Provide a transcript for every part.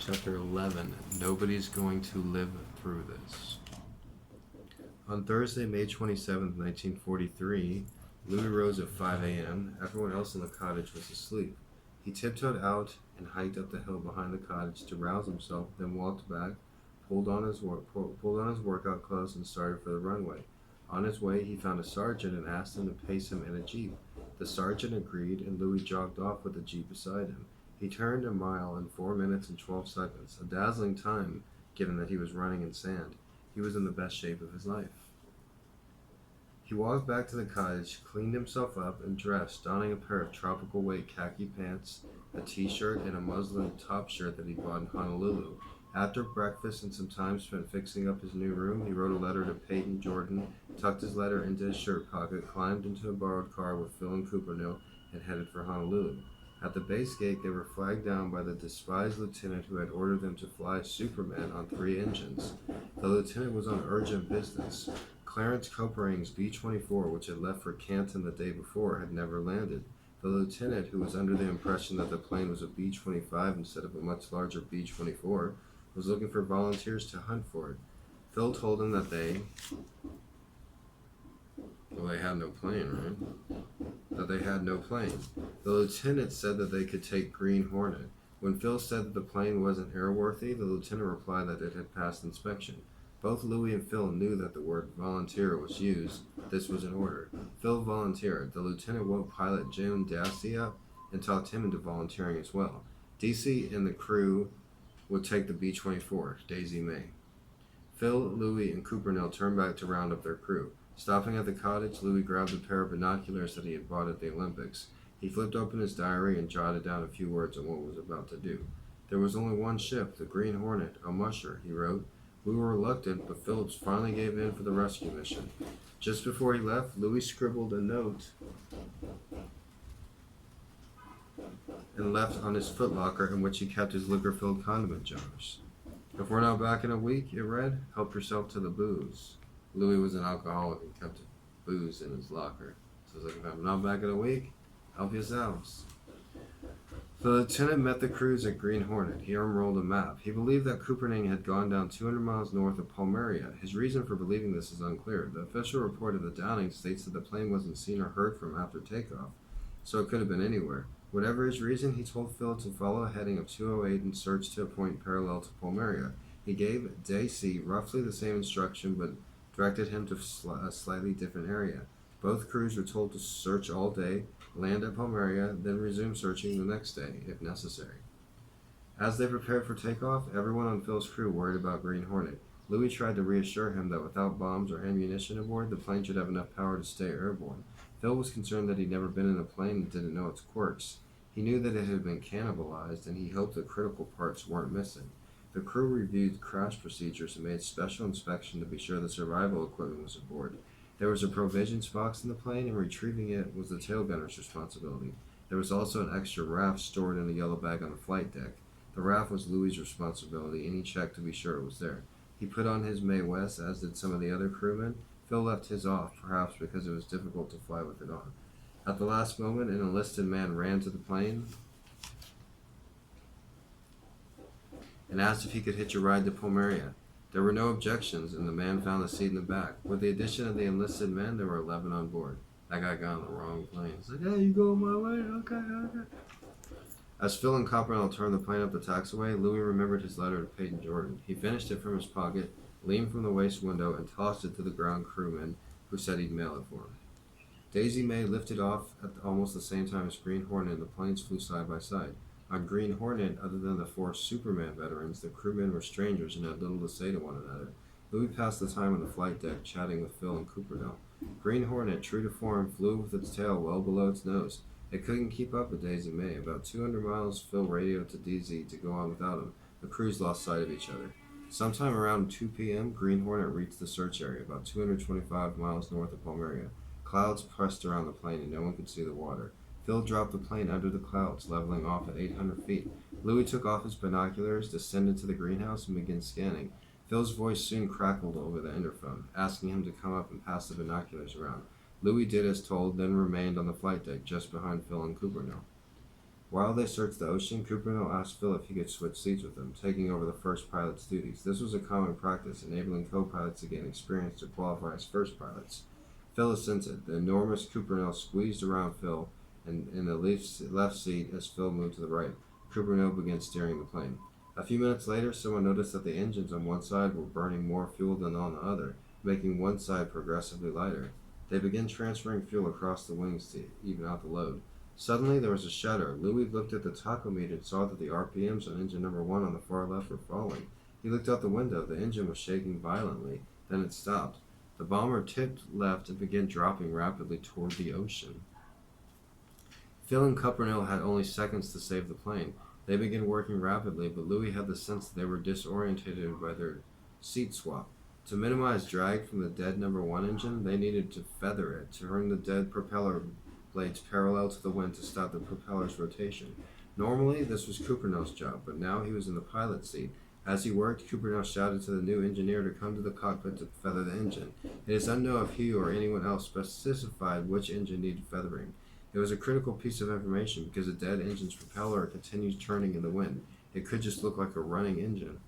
Chapter 11. Nobody's going to live through this. On Thursday, May 27th, 1943, Louis rose at 5 a.m. Everyone else in the cottage was asleep. He tiptoed out and hiked up the hill behind the cottage to rouse himself, then walked back, pulled on his workout clothes, and started for the runway. On his way, he found a sergeant and asked him to pace him in a jeep. The sergeant agreed, and Louis jogged off with the jeep beside him. He turned a mile in 4 minutes and 12 seconds, a dazzling time given that he was running in sand. He was in the best shape of his life. He walked back to the cottage, cleaned himself up, and dressed, donning a pair of tropical weight khaki pants, a t-shirt, and a muslin top shirt that he bought in Honolulu. After breakfast and some time spent fixing up his new room, he wrote a letter to Peyton Jordan, tucked his letter into his shirt pocket, climbed into a borrowed car with Phil and Coopernill, and headed for Honolulu. At the base gate, they were flagged down by the despised lieutenant who had ordered them to fly Superman on 3 engines. The lieutenant was on urgent business. Clarence Copering's B-24, which had left for Canton the day before, had never landed. The lieutenant, who was under the impression that the plane was a B-25 instead of a much larger B-24, was looking for volunteers to hunt for it. Phil told him that they had no plane, right? That they had no plane. The lieutenant said that they could take Green Hornet. When Phil said that the plane wasn't airworthy, the lieutenant replied that it had passed inspection. Both Louis and Phil knew that the word volunteer was used. This was an order. Phil volunteered. The lieutenant woke pilot Jim Dassey up and talked him into volunteering as well. DC and the crew would take the B-24, Daisy May. Phil, Louis, and Coopernill turned back to round up their crew. Stopping at the cottage, Louis grabbed a pair of binoculars that he had bought at the Olympics. He flipped open his diary and jotted down a few words on what he was about to do. There was only one ship, the Green Hornet, a musher, he wrote. We were reluctant, but Phillips finally gave in for the rescue mission. Just before he left, Louis scribbled a note and left on his footlocker in which he kept his liquor-filled condiment jars. If we're not back in a week, it read, help yourself to the booze. Louis was an alcoholic and kept booze in his locker. So it's like, if I'm not back in a week, help yourselves. The lieutenant met the crews at Green Hornet. He unrolled a map. He believed that Coopernill had gone down 200 miles north of Palmyra. His reason for believing this is unclear. The official report of the downing states that the plane wasn't seen or heard from after takeoff, so it could have been anywhere. Whatever his reason, he told Phil to follow a heading of 208 and search to a point parallel to Palmyra. He gave Daisy roughly the same instruction, but directed him to a slightly different area. Both crews were told to search all day, land at Palmyra, then resume searching the next day, if necessary. As they prepared for takeoff, everyone on Phil's crew worried about Green Hornet. Louis tried to reassure him that without bombs or ammunition aboard, the plane should have enough power to stay airborne. Phil was concerned that he'd never been in a plane and didn't know its quirks. He knew that it had been cannibalized, and he hoped the critical parts weren't missing. The crew reviewed crash procedures and made special inspection to be sure the survival equipment was aboard. There was a provisions box in the plane, and retrieving it was the tail gunner's responsibility. There was also an extra raft stored in a yellow bag on the flight deck. The raft was Louis' responsibility, and he checked to be sure it was there. He put on his Mae West, as did some of the other crewmen. Phil left his off, perhaps because it was difficult to fly with it on. At the last moment, an enlisted man ran to the plane and asked if he could hitch a ride to Palmyra. There were no objections, and the man found a seat in the back. With the addition of the enlisted men, there were 11 on board. That guy got on the wrong plane. He's like, hey, you going my way? Okay. As Phil and Coppernill turned the plane up the taxiway, Louis remembered his letter to Peyton Jordan. He finished it from his pocket, leaned from the waist window, and tossed it to the ground crewman, who said he'd mail it for him. Daisy May lifted off at almost the same time as Green Hornet, and the planes flew side by side. On Green Hornet, other than the 4 Superman veterans, the crewmen were strangers and had little to say to one another. Louis passed the time on the flight deck, chatting with Phil and Coopernill. Green Hornet, true to form, flew with its tail well below its nose. It couldn't keep up with Daisy May. About 200 miles, Phil radioed to DZ to go on without him. The crews lost sight of each other. Sometime around 2 p.m., Green Hornet reached the search area, about 225 miles north of Palmyra. Clouds pressed around the plane and no one could see the water. Phil dropped the plane under the clouds, leveling off at 800 feet. Louis took off his binoculars, descended to the greenhouse, and began scanning. Phil's voice soon crackled over the interphone, asking him to come up and pass the binoculars around. Louis did as told, then remained on the flight deck just behind Phil and Coopernill. While they searched the ocean, Coopermill asked Phil if he could switch seats with him, taking over the first pilot's duties. This was a common practice, enabling co-pilots to gain experience to qualify as first pilots. Phil assented. The enormous Coopermill squeezed around Phil and in the left seat as Phil moved to the right. Coopermill began steering the plane. A few minutes later, someone noticed that the engines on one side were burning more fuel than on the other, making one side progressively lighter. They began transferring fuel across the wings to even out the load. Suddenly, there was a shudder. Louis looked at the tachometer and saw that the RPMs on engine number 1 on the far left were falling. He looked out the window. The engine was shaking violently. Then it stopped. The bomber tipped left and began dropping rapidly toward the ocean. Phil and Coopermill had only seconds to save the plane. They began working rapidly, but Louis had the sense that they were disorientated by their seat swap. To minimize drag from the dead number 1 engine, they needed to feather it, to turn the dead propeller blades parallel to the wind to stop the propeller's rotation. Normally, this was Coopernell's job, but now he was in the pilot's seat. As he worked, Coopernell shouted to the new engineer to come to the cockpit to feather the engine. It is unknown if he or anyone else specified which engine needed feathering. It was a critical piece of information because a dead engine's propeller continues turning in the wind. It could just look like a running engine.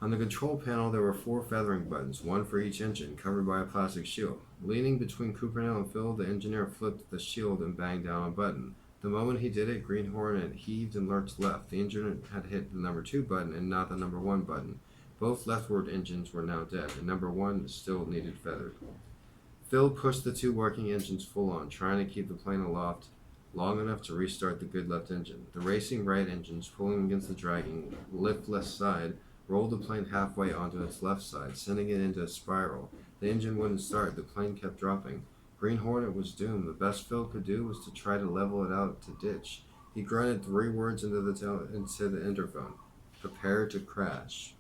On the control panel, there were 4 feathering buttons, one for each engine, covered by a plastic shield. Leaning between Coopermill and Phil, the engineer flipped the shield and banged down a button. The moment he did it, Green Hornet heaved and lurched left. The engine had hit the number 2 button and not the number 1 button. Both leftward engines were now dead, and number 1 still needed feathered. Phil pushed the 2 working engines full on, trying to keep the plane aloft long enough to restart the good left engine. The racing right engines, pulling against the dragging liftless side, rolled the plane halfway onto its left side, sending it into a spiral. The engine wouldn't start. The plane kept dropping. Green Hornet was doomed. The best Phil could do was to try to level it out to ditch. He grunted 3 words into the interphone. Prepare to crash.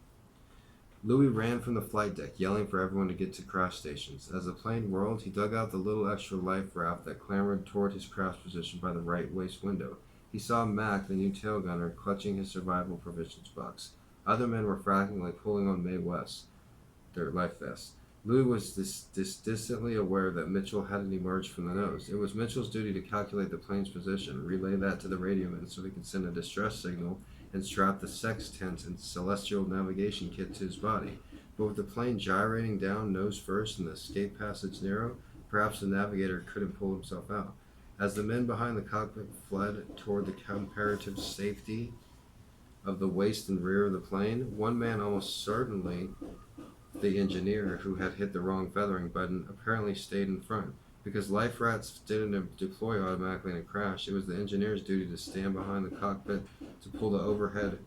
Louis ran from the flight deck, yelling for everyone to get to crash stations. As the plane whirled, he dug out the little extra life raft that clambered toward his crash position by the right waist window. He saw Mac, the new tail gunner, clutching his survival provisions box. Other men were frantically pulling on Mae West, their life vests. Louis was distantly aware that Mitchell hadn't emerged from the nose. It was Mitchell's duty to calculate the plane's position, relay that to the radioman so he could send a distress signal, and strap the sextant and celestial navigation kit to his body. But with the plane gyrating down nose first and the escape passage narrow, perhaps the navigator couldn't pull himself out. As the men behind the cockpit fled toward the comparative safety of the waist and rear of the plane, one man, almost certainly the engineer who had hit the wrong feathering button, apparently stayed in front. Because life rafts didn't deploy automatically in a crash, it was the engineer's duty to stand behind the cockpit to pull the overhead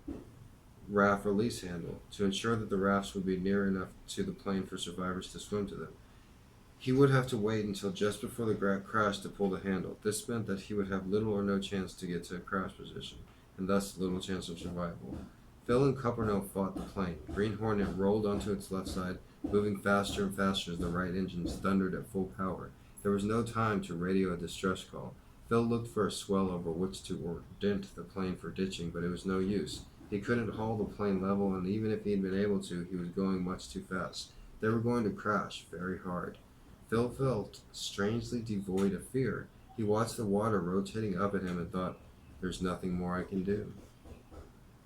raft release handle, to ensure that the rafts would be near enough to the plane for survivors to swim to them. He would have to wait until just before the crash to pull the handle. This meant that he would have little or no chance to get to a crash position, and thus little chance of survival. Phil and Coopermill fought the plane. Green Hornet rolled onto its left side, moving faster and faster as the right engines thundered at full power. There was no time to radio a distress call. Phil looked for a swell over which to orient the plane for ditching, but it was no use. He couldn't haul the plane level, and even if he had been able to, he was going much too fast. They were going to crash very hard. Phil felt strangely devoid of fear. He watched the water rotating up at him and thought, "There's nothing more I can do."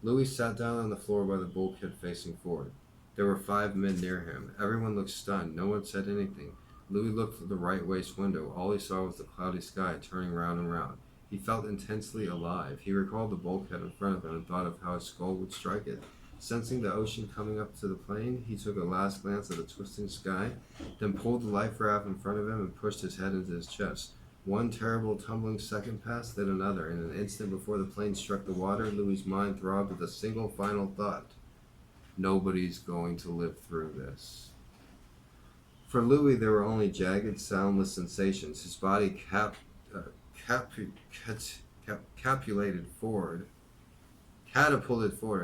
Louis sat down on the floor by the bulkhead facing forward. There were 5 men near him. Everyone looked stunned. No one said anything. Louis looked through the right waist window. All he saw was the cloudy sky turning round and round. He felt intensely alive. He recalled the bulkhead in front of him and thought of how his skull would strike it. Sensing the ocean coming up to the plane, he took a last glance at the twisting sky, then pulled the life raft in front of him and pushed his head into his chest. One terrible tumbling second passed, then another. In an instant before the plane struck the water, Louis's mind throbbed with a single final thought. Nobody's going to live through this. For Louis, there were only jagged, soundless sensations. His body catapulted forward.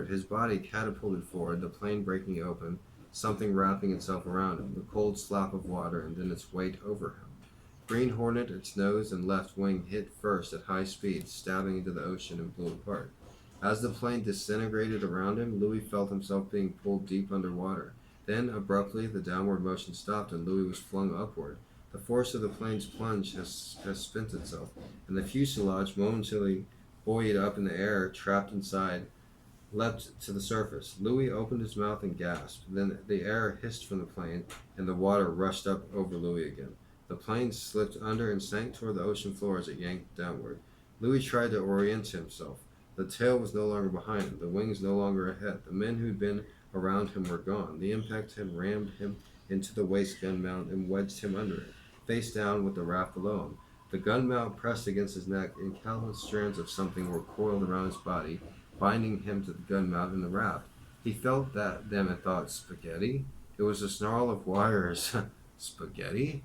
His body catapulted forward, the plane breaking open, something wrapping itself around him, the cold slap of water, and then its weight over him. Green Hornet, its nose and left wing hit first at high speed, stabbing into the ocean and blew apart. As the plane disintegrated around him, Louis felt himself being pulled deep underwater. Then, abruptly, the downward motion stopped and Louis was flung upward. The force of the plane's plunge has spent itself, and the fuselage momentarily buoyed up in the air, trapped inside, leapt to the surface. Louis opened his mouth and gasped. Then the air hissed from the plane, and the water rushed up over Louis again. The plane slipped under and sank toward the ocean floor as it yanked downward. Louis tried to orient himself. The tail was no longer behind him, the wings no longer ahead. The men who'd been around him were gone. The impact had rammed him into the waist gun mount and wedged him under it, face down with the raft below him. The gun mount pressed against his neck, and countless strands of something were coiled around his body, binding him to the gun mount in the raft. He felt them and thought, spaghetti? It was a snarl of wires. Spaghetti?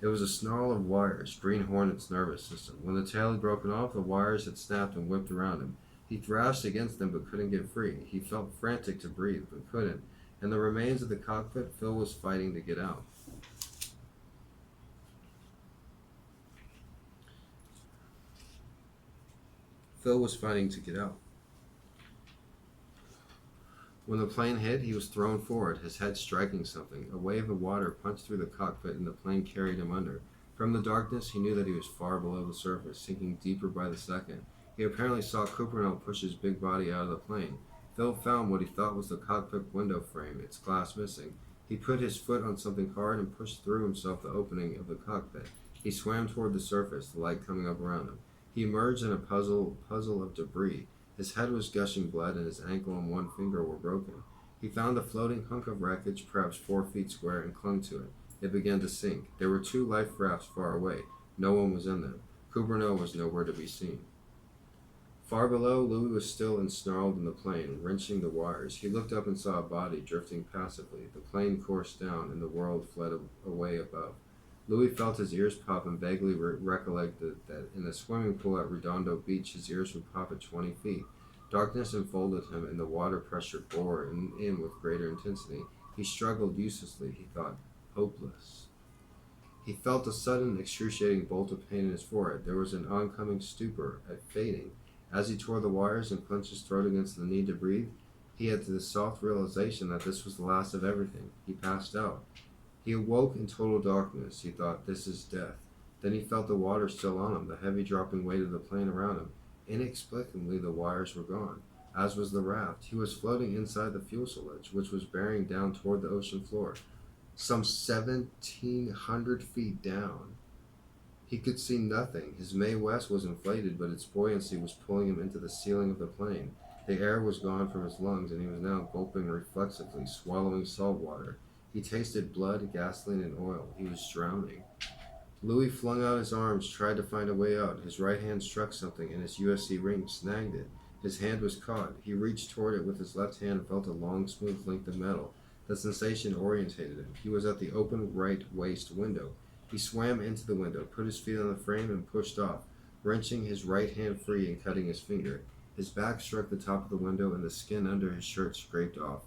It was a snarl of wires, Green Hornet's nervous system. When the tail had broken off, the wires had snapped and whipped around him. He thrashed against them but couldn't get free. He felt frantic to breathe but couldn't. In the remains of the cockpit, Phil was fighting to get out. Phil was fighting to get out. When the plane hit, he was thrown forward, his head striking something. A wave of water punched through the cockpit and the plane carried him under. From the darkness, he knew that he was far below the surface, sinking deeper by the second. He apparently saw Cooperno push his big body out of the plane. Phil found what he thought was the cockpit window frame, its glass missing. He put his foot on something hard and pushed through himself the opening of the cockpit. He swam toward the surface, the light coming up around him. He emerged in a puzzle of debris. His head was gushing blood, and his ankle and one finger were broken. He found a floating hunk of wreckage, perhaps 4 feet square, and clung to it. It began to sink. There were 2 life rafts far away. No one was in them. Cooperno was nowhere to be seen. Far below, Louis was still ensnarled in the plane, wrenching the wires. He looked up and saw a body drifting passively. The plane coursed down, and the world fled away above. Louis felt his ears pop and vaguely recollected that in the swimming pool at Redondo Beach, his ears would pop at 20 feet. Darkness enfolded him, and the water pressure bore in with greater intensity. He struggled uselessly, he thought, hopeless. He felt a sudden, excruciating bolt of pain in his forehead. There was an oncoming stupor, a fading. As he tore the wires and clenched his throat against the need to breathe, he had the soft realization that this was the last of everything. He passed out. He awoke in total darkness. He thought, this is death. Then he felt the water still on him, the heavy dropping weight of the plane around him. Inexplicably, the wires were gone, as was the raft. He was floating inside the fuselage, which was bearing down toward the ocean floor, some 1,700 feet down. He could see nothing. His Mae West was inflated, but its buoyancy was pulling him into the ceiling of the plane. The air was gone from his lungs, and he was now gulping reflexively, swallowing salt water. He tasted blood, gasoline, and oil. He was drowning. Louis flung out his arms, tried to find a way out. His right hand struck something, and his USC ring snagged it. His hand was caught. He reached toward it with his left hand and felt a long, smooth length of metal. The sensation orientated him. He was at the open right waist window. He swam into the window, put his feet on the frame, and pushed off, wrenching his right hand free and cutting his finger. His back struck the top of the window, and the skin under his shirt scraped off.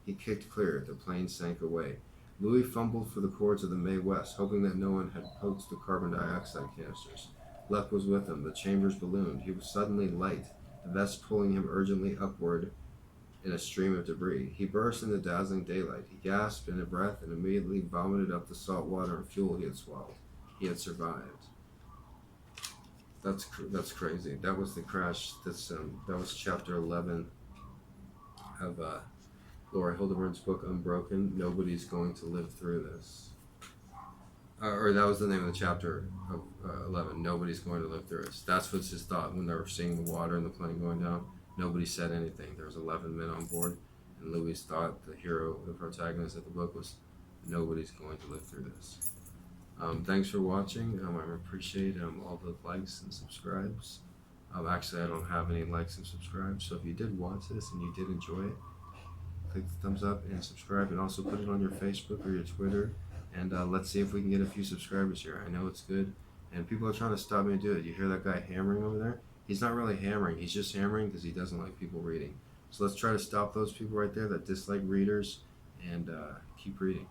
He kicked clear. The plane sank away. Louis fumbled for the cords of the Mae West, hoping that no one had poked the carbon dioxide canisters. Luck was with him. The chambers ballooned. He was suddenly light, the vest pulling him urgently upward in a stream of debris. He burst into dazzling daylight. He gasped in a breath and immediately vomited up the salt water and fuel he had swallowed. He had survived. That's crazy. That was the crash. That was chapter 11 of Laura Hillenbrand's book Unbroken. Nobody's going to live through this. Or that was the name of the chapter of 11. Nobody's going to live through this. That's what's his thought when they were seeing the water and the plane going down. Nobody said anything. There was 11 men on board, and Louis thought the hero, the protagonist of the book, was nobody's going to live through this. Thanks for watching. I appreciate all the likes and subscribes. Actually, I don't have any likes and subscribes, so if you did watch this and you did enjoy it, click the thumbs up and subscribe, and also put it on your Facebook or your Twitter, and let's see if we can get a few subscribers here. I know it's good, and people are trying to stop me to do it. You hear that guy hammering over there? He's not really hammering. He's just hammering because he doesn't like people reading. So let's try to stop those people right there that dislike readers and keep reading.